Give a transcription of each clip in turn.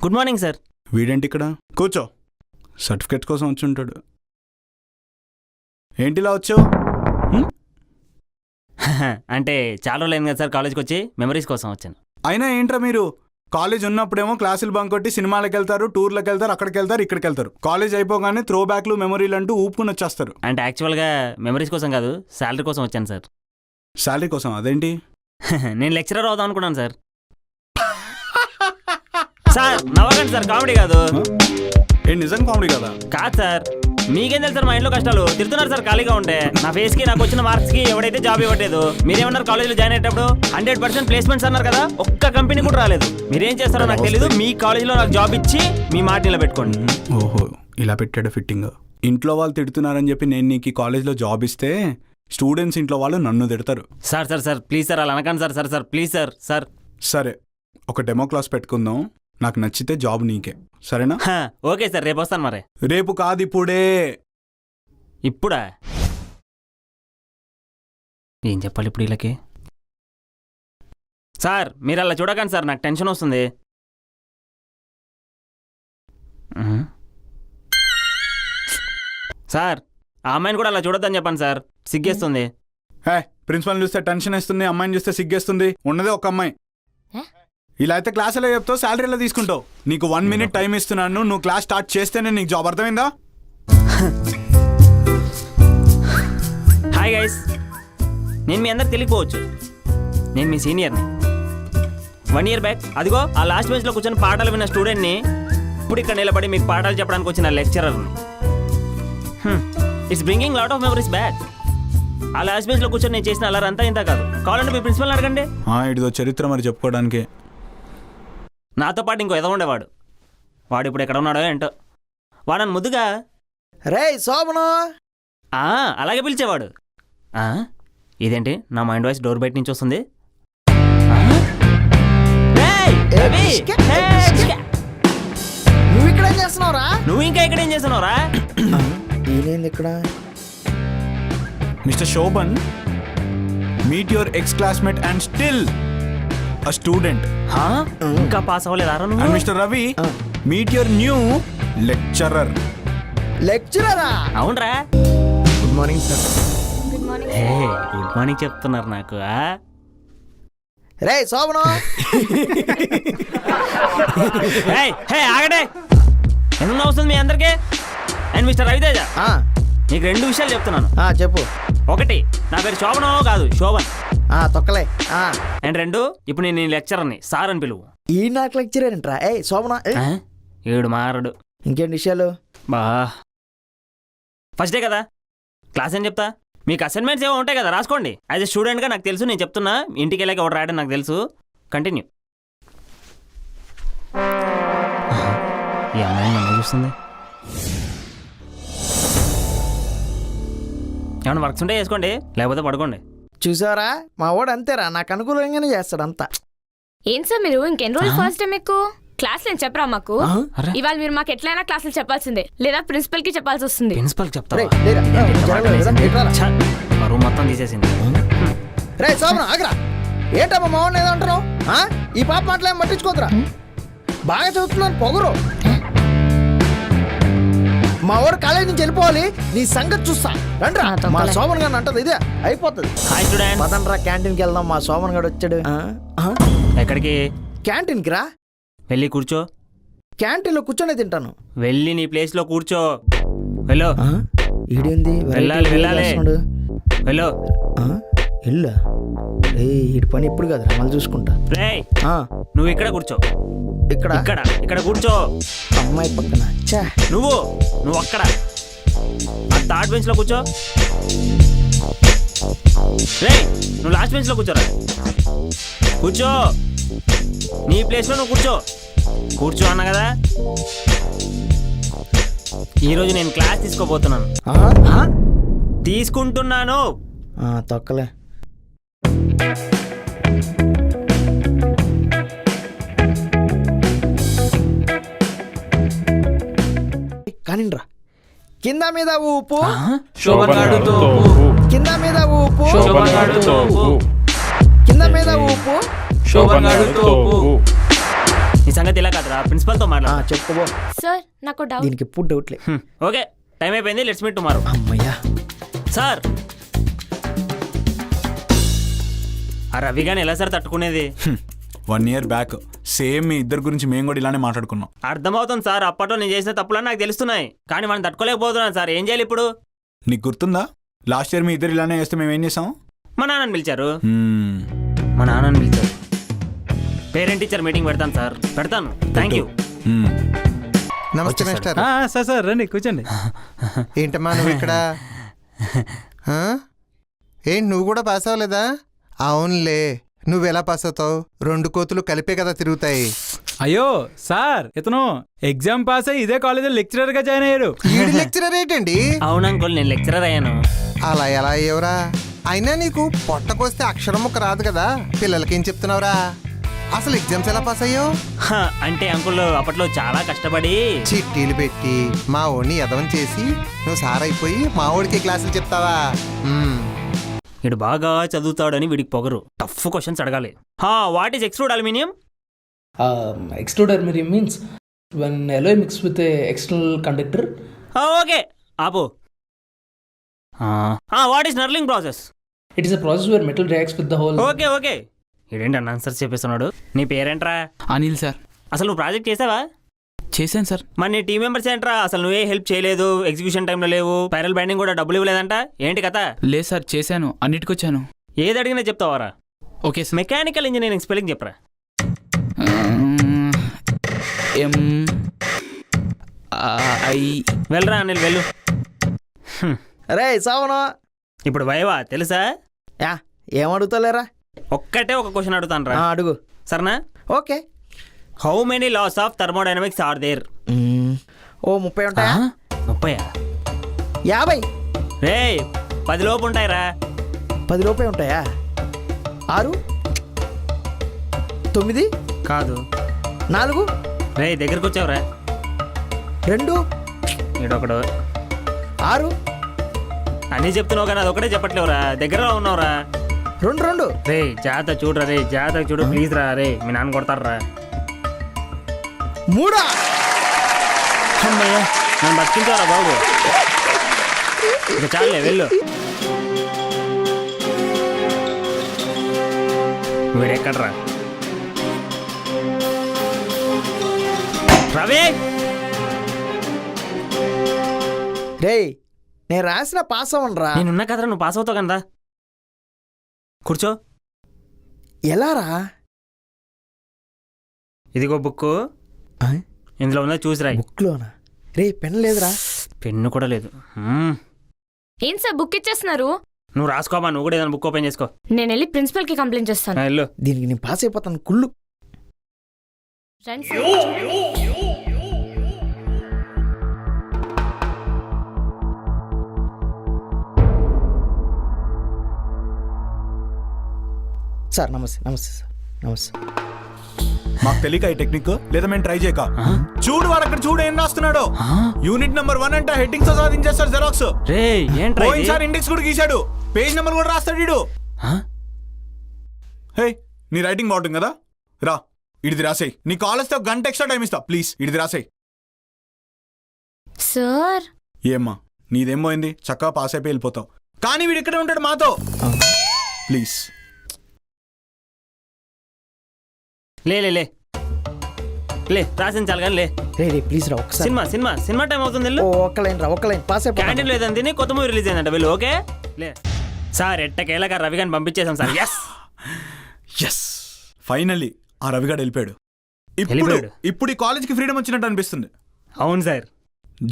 Good morning sir. వీడేంటి ఇక్కడ? కూర్చో. సర్టిఫికేట్ కోసం వచ్చి ఉంటాడు. ఏంటిలా వచ్చావు? అంటే చాలా రోజులు అయింది కదా సార్ కాలేజ్కి వచ్చి, మెమరీస్ కోసం వచ్చాను. అయినా ఏంట్రా మీరు, కాలేజ్ ఉన్నప్పుడేమో క్లాసులు బంక్ కొట్టి సినిమాలకు వెళ్తారు, టూర్లకు వెళ్తారు, అక్కడికి వెళ్తారు, ఇక్కడికి వెళ్తారు. కాలేజ్ అయిపోగానే త్రో బ్యాక్లు మెమరీలు అంటూ ఊపుకుని వచ్చేస్తారు. అంటే యాక్చువల్గా మెమరీస్ కోసం కాదు, శాలరీ కోసం వచ్చాను సార్. శాలరీ కోసం? అదేంటి? నేను లెక్చరర్ అవుదాం అనుకున్నాను సార్. సార్ నవ్వకండి సార్, కామెడీ కాదు. ఏం నిజం కామెడీ కదా? కాదు సార్, మీకేం తెలుసు సార్ మా ఇంట్లో కష్టాలు. తిడుతున్నారు సార్ ఖాళీగా ఉంటే. నా ఫేస్కి నాకు వచ్చిన మార్క్స్కి ఎవడైతే జాబ్ ఇవ్వట్లేదు. మీరేమన్నారు కాలేజీలో జాయిన్ అయ్యేటప్పుడు 100% ప్లేస్మెంట్స్ అన్నారు కదా, ఒక్క కంపెనీ కూడా రాలేదు. మీరేం చేస్తారో నాకు తెలీదు. మీ కాలేజీలో నాకు జాబ్ ఇచ్చి మీ మాట నిలబెట్టుకోండి. ఓహో, ఇలా పెట్టాడు ఫిట్టింగ్. ఇంట్లో వాళ్ళు తిడుతున్నారని చెప్పి నేను నీకు ఈ కాలేజ్లో జాబ్ ఇస్తే స్టూడెంట్స్ ఇంట్లో వాళ్ళు నన్ను తిడతారు. Sir sir sir please sir, అలా అనకండి sir. Sir sir please sir. Sir సరే, ఒక డెమో క్లాస్ పెట్టుకుందాం. నాకు నచ్చితే జాబ్ నీకే, సరేనా? ఓకే సార్, రేపు వస్తాను. మరి రేపు కాదు, ఇప్పుడే. ఇప్పుడా? ఏం చెప్పాలి ఇప్పుడు వీళ్ళకి? సార్ మీరు అలా చూడకండి సార్, నాకు టెన్షన్ వస్తుంది. సార్ ఆ అమ్మాయిని కూడా అలా చూడొద్దని చెప్పండి సార్, సిగ్గేస్తుంది. హే, ప్రిన్సిపల్ చూస్తే టెన్షన్ వేస్తుంది, అమ్మాయిని చూస్తే సిగ్గేస్తుంది. ఉన్నదే ఒక అమ్మాయి. ఇలా అయితే క్లాస్ ఎలా చెప్తావు, శాలరీ ఎలా తీసుకుంటావు? నీకు 1 minute టైం ఇస్తున్నాను, నువ్వు క్లాస్ స్టార్ట్ చేస్తేనే నీకు జాబ్. అర్థమైందా? హాయ్ గైస్, నేను మీ అందరికి తెలియకపోవచ్చు, నేను మీ సీనియర్ని. 1 year బ్యాక్ అదిగో ఆ లాస్ట్ బెంచ్లో కూర్చొని పాఠాలు విన్న స్టూడెంట్ని, ఇప్పుడు ఇక్కడ నిలబడి మీకు పాఠాలు చెప్పడానికి వచ్చిన లెక్చరర్ని. It's bringing lot of memories back. ఆ లాస్ట్ బెంచ్లో కూర్చొని నేను చేసిన అల్లరి అంతా ఇంత కాదు. కావాలంటే మీ ప్రిన్సిపల్ని అడగండి. ఇదిగో చరిత్ర మరి చెప్పుకోవడానికి. నాతో పాటు ఇంకో ఎదో ఉండేవాడు, వాడు ఇప్పుడు ఎక్కడ ఉన్నాడో ఏంటో. వాడని ముద్దుగా రే శోభను అలాగే పిలిచేవాడు. ఇదేంటి నా మైండ్ వాయిస్ డోర్ బయట నుంచి వస్తుంది? నువ్వు ఇక్కడ ఏం చేస్తున్నావురా? నువ్వు ఇంకా ఇక్కడ ఏం చేస్తున్నావురా? ఈయనేంది ఇక్కడ? Mister Shobhan, meet your ex classmate and still a student. ఇంకా పాస్ అవ్వలేదా నువ్వు? And Mr. Ravi, meet your new lecturer. లెక్చరరా? అవునరా. Good morning sir. Hey, good morning చెప్తున్నారు నాకు. రే శోభను. ఆగడే, ఎందుకు వస్తుంది మీ అందరికీ? అండ్ మిస్టర్ రవితేజ, నీకు 2 విషయాలు చెప్తున్నాను. చెప్పు. 1, నా పేరు శోభనో కాదు, శోభన్. తొక్కలే. అండ్ 2, ఇప్పుడు నేను నీ లెక్చరర్ని, సార్ అని పిలువు. ఈ నాకు లెక్చరర్ ఏంట్రా? శోభన ఏడు మారడు. ఇంకేంటి విషయాలు? బా ఫస్ట్ డే కదా, క్లాస్ ఏం చెప్తా. మీకు అసైన్మెంట్స్ ఏమో ఉంటాయి కదా, రాసుకోండి. యాజ్ ఎ స్టూడెంట్గా నాకు తెలుసు, నేను చెప్తున్నా. ఇంటికి వెళ్ళాక ఒకటి రాయడం నాకు తెలుసు. కంటిన్యూ. ఈ అమ్మాయి నన్ను చూస్తుంది. ఏమన్నా వర్క్స్ ఉంటే చేసుకోండి, లేకపోతే పడుకోండి. చూసారా, మా వాడు అంతేరా, నాకు అనుకూలంగానే చేస్తాడు అంతా. ఏం సార్ మీరు ఇంకెన్ని రోజులు ఫస్ట్ డే మీకు క్లాసులు ఏం చెప్పరా మాకు? ఇవాళ మీరు మాకు ఎట్లయినా క్లాసులు చెప్పాల్సిందే, లేదా ప్రిన్సిపల్ కి చెప్పాల్సి వస్తుంది. ప్రిన్సిపల్ చెప్తా, మొత్తం తీసేసింది. రే శోభన ఆగరా, ఏంటమ్మా మా వాడిని ఏదో అంటున్నావు? ఈ పాప మాటలేం పట్టించుకోదురా, బాగా చదువుతున్నాను పొగరు. మా వాడు కాలేజీ నుంచి వెళ్ళిపోవాలి, నీ సంగతి చూస్తా. రండి, మా శోభన్ గారిని అంటది ఇదే అయిపోతుంది. పదండ్రా, క్యాంటీన్కి వెళ్దాం. మా శోభన్ గారు వచ్చాడు. ఎక్కడికి? క్యాంటీన్కి రా. వెళ్ళి కూర్చో. క్యాంటీన్లో కూర్చొని తింటాను. వెళ్ళి నీ ప్లేస్ లో కూర్చో. వెళ్ళు. ఈడేంది వెళ్ళాలి, వెళ్ళాలి, వెళ్ళు. వెళ్ళు. ఇటు పని ఇప్పుడు కదా, మళ్ళీ చూసుకుంటా. నువ్వు ఇక్కడ కూర్చో. ఇక్కడ ఇక్కడ ఇక్కడ కూర్చో. అమ్మాయి పక్కన. నువ్వు అక్కడ ఆ థర్డ్ బెంచ్ లో కూర్చో. నువ్వు లాస్ట్ బెంచ్ లో కూర్చోరా. కూర్చో, నీ ప్లేస్ లో నువ్వు కూర్చో అన్నా కదా. ఈరోజు నేను క్లాస్ తీసుకోబోతున్నాను. తీసుకుంటున్నాను. తొక్కలే. కానిండ్రా. కింద మీద ఊపు, కింద మీద ఊపు, కింద మీద ఊపు. నీ సంగతి ఇలా కాదురా ప్రిన్సిపల్తో మాట్లాడు. చెప్పుకో. సార్ నాకు డౌట్. దీనికి ఎప్పుడు డౌట్లే. ఓకే టైం అయిపోయింది, లెట్స్ మీట్ టుమారో. అమ్మయ్యా. సార్ ఆ రవి గాని ఎలా సార్ తట్టుకునేది? 1 year బ్యాక్ సేమ్ మీ ఇద్దరు గురించి మేము కూడా ఇలానే మాట్లాడుకున్నాం. అర్థమవుతుంది సార్, అప్పట్లో నేను చేసిన తప్పులని నాకు తెలుస్తున్నాయి, కానీ మనం తట్టుకోలేకపోతున్నాను సార్. ఏం చేయాలి ఇప్పుడు? నీకు గుర్తుందా లాస్ట్ ఇయర్ మీ ఇద్దరు ఇలానే చేస్తే మేము ఏం చేసాం? మా నాన్నని పిలిచారు. పేరెంట్ టీచర్ మీటింగ్ పెడతాను సార్, పెడతాను. Thank you. నమస్తే మిస్టర్. సార్ సార్ రండి కూర్చోండి. ఏంటమ్మా నువ్వు ఇక్కడ? ఏంటి నువ్వు కూడా పాస్ అవ్వలేదా? అవునులే, నువ్వు ఎలా పాస్ అవుతావు? 2 కోతులు కలిపే కదా తిరుగుతాయి. అయ్యో సార్, ఇతను ఎగ్జామ్ పాస్ అయ్యి ఇదే కాలేజీలో లెక్చరర్ గా జాయిన్ అయ్యాడు. ఈడి లెక్చరర్ ఏంటండి? అవును అంకుల్, నేను లెక్చరర్ అయ్యాను. అలా ఎలా అయ్యేవరా? అయినా నీకు పొట్టకొస్తే అక్షరం ముక్క రాదు కదా, పిల్లలకి ఏం చెప్తున్నావురా? అసలు ఎగ్జామ్స్ ఎలా పాస్ అయ్యావు? అంటే అంకుల్ అప్పట్లో చాలా కష్టపడి చిట్టీలు పెట్టి మా ఓడిని ఎదవం చేసి నువ్వు సార్ అయిపోయి మా ఓడికి క్లాసులు చెప్తావా? వీడు బాగా చదువుతాడని వీడికి పొగరు. టఫ్ క్వశ్చన్స్ అడగాలి. What is extrude aluminium? Extrude aluminum means when alloy mixed with a external conductor. Okay ఆపు. What is knurling process? It is a process where metal reacts with the whole. Okay okay, ఇదేంటి అన్న answer చెప్పేస్తున్నాడు. నీ పేరేంట్రా? Anil sir. అసలు నువ్వు project చేసావా? చేశాను sir. మరి నీ టీం మెంబర్స్ ఏంట్రా? అసలు నువ్వే హెల్ప్ చేయలేదు, ఎగ్జిక్యూషన్ టైంలో లేవు, స్పైరల్ బైండింగ్ కూడా డబ్బులు ఇవ్వలేదంట. ఏంటి కథ? లేదు సార్, చేశాను, అన్నిటికొచ్చాను. ఏది అడిగినా చెప్తావారా? Okay sir. Mechanical engineering spelling చెప్పరా? MI. వెళ్ళరా అనిల్ వెళ్ళు. రే సోమను. ఇప్పుడు వైవా తెలుసా? యా, ఏమడుగుతలేరా? ఒక్కటే ఒక క్వశ్చన్ అడుగుతాను రా. అడుగు. సరేనా? Okay. How many laws of thermodynamics are there? ఓ 30 ఉంటాయా? 30? 50. రే 10 లోపు ఉంటాయిరా. 10 లోపే ఉంటాయా? 6 9 కాదు. 4 రే దగ్గరకు వచ్చావురా. 2 ఈడొకడు 6 అన్నీ చెప్తున్నావు కానీ అదొకటే చెప్పట్లేవురా. దగ్గర ఉన్నావురా. 2 రే జాత చూడరా, రే జాత చూడు ప్లీజ్ రా. రే మీ నాన్న కొడతారా. 3 నన్ను బతికించారా బాబు. ఇంకా చాలులే వెళ్ళు. వీడెక్కడ్రా? రవి రేయ్, నేను రాసిన పాస్ అవ్వనరా. నేనున్నా కదరా, నువ్వు పాస్ అవుతావు కదా. కూర్చో. ఎలా రా? ఇదిగో బుక్, ఇందులో ఉందా చూసిరా. బుక్లోనా? రే పెన్ లేదురా. పెన్ను కూడా లేదు. ఏం సార్ బుక్ ఇచ్చేస్తున్నారు? నువ్వు రాసుకోమా, నువ్వు కూడా ఏదైనా బుక్ ఓపెన్ చేసుకో. నేను వెళ్ళి ప్రిన్సిపల్ కి కంప్లైంట్ చేస్తాను. వెళ్ళు. దీనికి నేను పాస్ అయిపోతాను కుళ్ళు. రండి సార్. సార్ నమస్తే. నమస్తే సార్. నమస్తే. మాకు తెలియక ఈ టెక్నిక్ లేదా మేము ట్రై చేయక. చూడు వాడు అక్కడ చూడు ఏం రాస్తున్నాడు. యూనిట్ నెంబర్ 1 అంటే హెడ్డింగ్స్ సాధించేస్తాడు జెరాక్స్. రే ఏంట్రా ఇది? సార్ ఇండెక్స్ కూడా గీశాడు, పేజ్ నెంబర్ కూడా రాస్తాడు వీడు. హే నీ రైటింగ్ బాగుంటుంది కదా, రా ఇడిది రాసేయి. నీ కాల్ వస్తే 1 గంట ఎక్స్ట్రా టైం ఇస్తా, ప్లీజ్ ఇడిది రాసేయి. సార్ ఏమ్మా నీదేం పోయింది, చక్కగా పాస్ అయిపోయి వెళ్ళిపోతావు. కానీ వీడు ఇక్కడే ఉంటాడు మాతో, ప్లీజ్. లే లే లే లే రాసింది చాలు కానీ లే. రే రే ప్లీజ్ రా ఒకసారి. సినిమా సినిమా సినిమా టైం అవుతుంది. ఓ ఒక్క లైన్ రా, ఒక్క లైన్ పాస్ అయిపోతాను. క్యాంటీన్ లేదని తిని కొత్త మూవీ రిలీజ్ అయిందంట. వెళ్ళు. ఓకే లే సార్. ఎట్టకేలాగా రవి గారిని పంపించేసాం సార్. ఎస్ ఫైనల్లీ ఆ రవిగాడు వెళ్ళిపోయాడు. ఇప్పుడు ఈ కాలేజ్కి ఫ్రీడమ్ వచ్చినట్టు అనిపిస్తుంది. అవును సార్.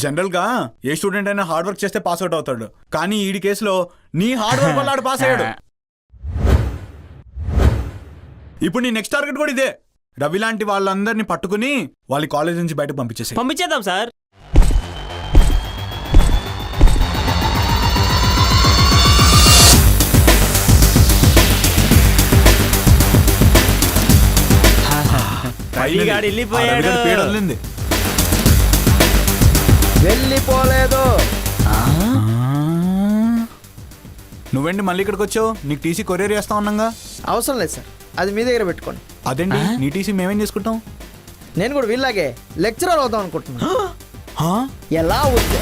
జనరల్ గా ఏ స్టూడెంట్ అయినా హార్డ్ వర్క్ చేస్తే పాస్ అవుట్ అవుతాడు, కానీ ఈ కేసులో నీ హార్డ్ వర్క్ వల్ల ఆడు పాస్ అయ్యాడు. ఇప్పుడు నీ నెక్స్ట్ టార్గెట్ కూడా ఇదే. రవి లాంటి వాళ్ళందరినీ పట్టుకుని వాళ్ళ కాలేజ్ నుంచి బయటకు పంపించేద్దాం సార్. వెళ్ళిపోలేదు. నువ్వేంటి మళ్ళీ ఇక్కడికి వచ్చావు? నీకు టీసీ కొరియర్ చేస్తా ఉన్నాగా. అవసరం లేదు సార్, అది మీ దగ్గర పెట్టుకోండి. అదేంటి నీ టీసీ మేమేం చేసుకుంటాం? నేను కూడా వీళ్ళలాగే లెక్చరర్ అవుదాం అనుకుంటున్నా ఎలా అవుతే